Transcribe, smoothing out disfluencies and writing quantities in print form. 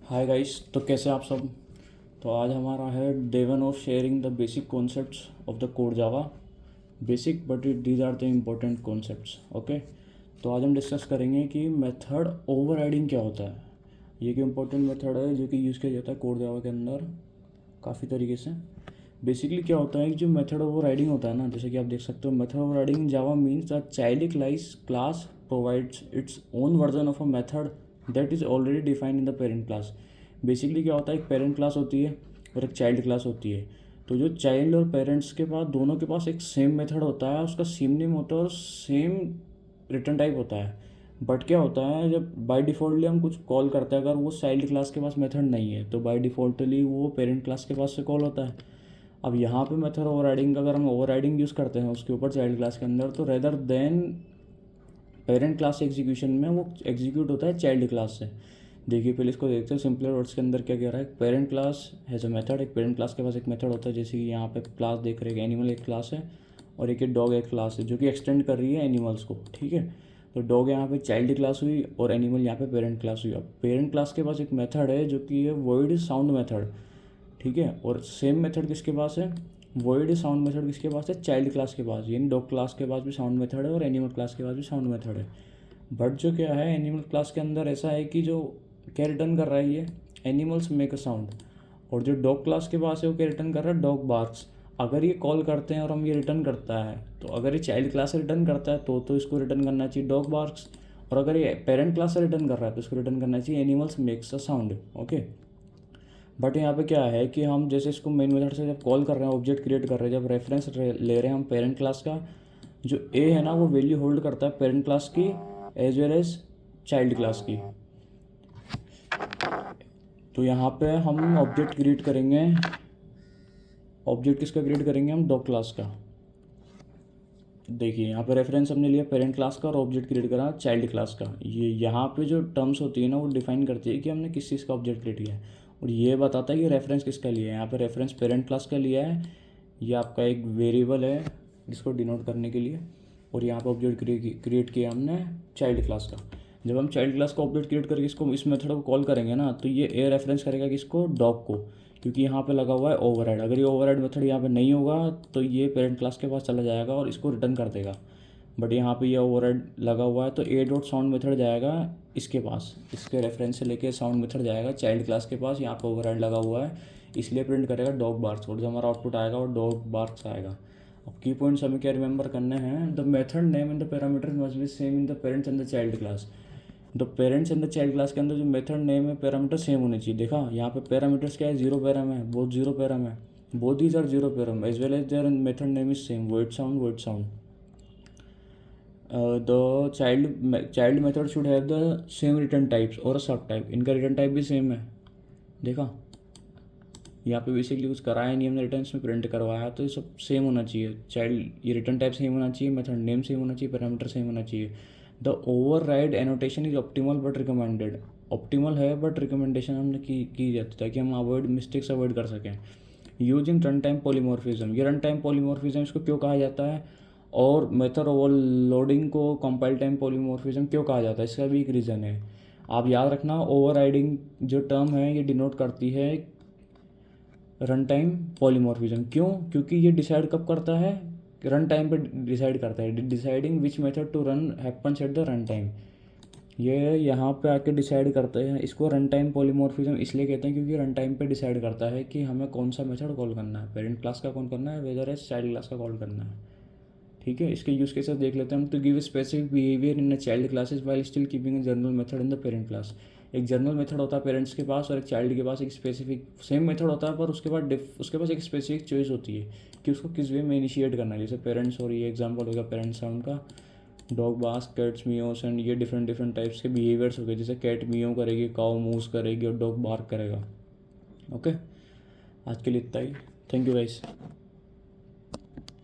Hi guys, तो कैसे आप सब। तो आज हमारा है day one of sharing the basic concepts of the code Java. Basic but these are the important concepts. Okay, तो आज हम डिस्कस करेंगे कि मेथड ओवरराइडिंग क्या होता है। ये एक इम्पोर्टेंट मेथड है जो कि यूज़ किया जाता है कोड जावा के अंदर काफ़ी तरीके से। बेसिकली क्या होता है कि जो मेथड ओवरराइडिंग होता है ना, जैसे कि आप देख सकते हो, method overriding in Java means the child class provides its own version of a method that is already defined in the parent class. Basically क्या होता है, एक पेरेंट क्लास होती है और एक चाइल्ड क्लास होती है। तो जो चाइल्ड और पेरेंट्स के पास दोनों के पास एक सेम मेथड होता है, उसका सेम नेम होता है और सेम रिटर्न टाइप होता है। बट क्या होता है, जब बाय डिफ़ॉल्टली हम कुछ कॉल करते हैं, अगर वो चाइल्ड क्लास के पास मेथड नहीं है तो बाय डिफ़ॉल्टली वो पेरेंट क्लास के पास से कॉल होता है। अब यहाँ पे मेथड ओवरराइडिंग का अगर हम ओवरराइडिंग यूज़ करते हैं उसके ऊपर चाइल्ड क्लास के अंदर, तो rather than parent class execution में वो एग्जीक्यूट होता है चाइल्ड क्लास से। देखिए पहले इसको देखते हैं सिंपलर वर्ड्स के अंदर क्या कह रहा है। Parent class has a method, एक पेरेंट क्लास के पास एक मेथड होता है। जैसे कि यहाँ पे क्लास देख रहे हैं, एनिमल एक क्लास है और एक डॉग एक क्लास है जो कि एक्सटेंड कर रही है एनिमल्स को। ठीक है, तो डॉग यहाँ पे चाइल्ड क्लास हुई और एनिमल यहाँ पे पेरेंट क्लास हुई। अब पेरेंट क्लास के पास एक मेथड है जो कि है वॉइड साउंड मेथड। ठीक है, और सेम मेथड किसके पास है, वॉइड साउंड मेथड किसके पास है, चाइल्ड क्लास के पास। यानी डॉग क्लास के पास भी साउंड मेथड है और एनिमल क्लास के पास भी साउंड मेथड है। बट जो क्या है, एनिमल क्लास के अंदर ऐसा है कि जो क्या रिटर्न कर रहा है, ये एनिमल्स मेक अ साउंड। और जो डॉग क्लास के पास है वो क्या रिटर्न कर रहा है, डॉग बार्क्स। अगर ये कॉल करते हैं और हम ये रिटर्न करता है, तो अगर ये चाइल्ड क्लास से रिटर्न करता है तो इसको रिटर्न करना चाहिए डॉग बार्क्स। और अगर ये पेरेंट क्लास से रिटर्न कर रहा है तो इसको रिटर्न करना चाहिए animals makes a sound. Okay, but यहाँ पे क्या है कि हम जैसे इसको मेन मेथड से जब कॉल कर रहे हैं, ऑब्जेक्ट क्रिएट कर रहे हैं, जब रेफरेंस ले रहे हैं हम पेरेंट क्लास का, जो ए है ना वो वैल्यू होल्ड करता है पेरेंट क्लास की as well as child class की। तो यहाँ पे हम ऑब्जेक्ट क्रिएट करेंगे, ऑब्जेक्ट किसका क्रिएट करेंगे, हम डॉग क्लास का। देखिए यहाँ पे रेफरेंस हमने लिया पेरेंट क्लास का और ऑब्जेक्ट क्रिएट करा चाइल्ड क्लास का। ये यहाँ पे जो टर्म्स होती है ना वो डिफाइन करती है कि हमने किस चीज़ का ऑब्जेक्ट क्रिएट किया है, और ये बताता है कि रेफरेंस किसका लिया है। यहाँ पे रेफरेंस पेरेंट क्लास का लिया है, ये आपका एक वेरिएबल है जिसको डिनोट करने के लिए। और यहाँ पे ऑब्जेक्ट क्रिएट किया हमने चाइल्ड क्लास का। जब हम चाइल्ड क्लास का ऑब्जेक्ट क्रिएट करके इसको इस मेथड को कॉल करेंगे ना, तो ये ए रेफरेंस करेगा किसको, डॉग को, क्योंकि यहाँ पे लगा हुआ है ओवरराइड। अगर ये ओवरराइड मेथड यहाँ पे नहीं होगा तो ये पेरेंट क्लास के पास चला जाएगा और इसको रिटर्न कर देगा। बट यहाँ पे ये ओवरराइड लगा हुआ है तो ए डॉट साउंड मेथड जाएगा इसके पास, इसके रेफरेंस से लेके साउंड मेथड जाएगा चाइल्ड क्लास के पास। यहाँ पे ओवरराइड लगा हुआ है इसलिए प्रिंट करेगा डॉग बार्क्स, और जो हमारा आउटपुट आएगा वो डॉग बार्क्स आएगा। अब की पॉइंट्स हमें क्या रिमेंबर करने हैं, the method name and the parameter must be same in the parents and the child class. The parents and the child class के अंदर जो मेथड नेम है पैरामीटर सेम होने चाहिए। देखा यहाँ पे पैरामीटर्स क्या है, जीरो पैराम है, बोथ जीरो पैराम है, both these are zero param as well as their method name is same, void sound void sound. The child method should have the same return types और सब type, इनका return type भी same है। देखा यहाँ पे basically कुछ कराया नहीं हमने, रिटर्न में प्रिंट करवाया, तो ये सब सेम होना चाहिए। चाइल्ड ये रिटर्न टाइप सेम होना चाहिए, मेथड नेम सेम होना चाहिए, पैरामीटर सेम होना चाहिए। The override annotation is optimal but recommended. Optimal है बट रिकमेंडेशन हमने की जाती है ताकि हम अवॉइड मिस्टेक्स अवॉइड कर सकें। यूजिंग रन टाइम पॉलीमॉर्फिज्म, ये रन टाइम पॉलीमॉर्फिज्म इसको क्यों कहा जाता है, और मेथड ओवरलोडिंग को कंपाइल टाइम पॉलीमॉर्फिज्म क्यों कहा जाता है, इसका भी एक रीज़न है। आप याद रखना, ओवरराइडिंग जो टर्म है ये डिनोट करती है रन टाइम पॉलीमॉर्फिज्म। क्यों, क्योंकि ये डिसाइड कब करता है, रन टाइम पे डिसाइड करता है, deciding which method to run happens at the run time. ये यहाँ पे आके डिसाइड करते हैं। इसको रन टाइम पॉलीमॉर्फिज्म इसलिए कहते हैं क्योंकि रन टाइम पे डिसाइड करता है कि हमें कौन सा मेथड कॉल करना है, पेरेंट क्लास का कॉल करना है वेदर एज चाइल्ड क्लास का कॉल करना है। ठीक है, इसके यूज केसेस देख लेते हैं हम। तो give specific behaviour in child classes while still keeping a general method in the parent class. एक जनरल मेथड होता है पेरेंट्स के पास और एक चाइल्ड के पास एक स्पेसिफिक सेम मेथड होता है, पर उसके पास एक स्पेसिफिक चॉइस होती है कि उसको किस वे में इनिशिएट करना है। जैसे पेरेंट्स, और ये एग्जाम्पल होगा पेरेंट साउंड का, डॉग बास, कैट्स मियोस, एंड ये डिफरेंट डिफरेंट टाइप्स के बिहेवियर्स हो गए। जैसे कैट मियो करेगी, काऊ मूस करेगी और डॉग बार्क करेगा। ओके, आज के लिए इतना ही। Thank you guys.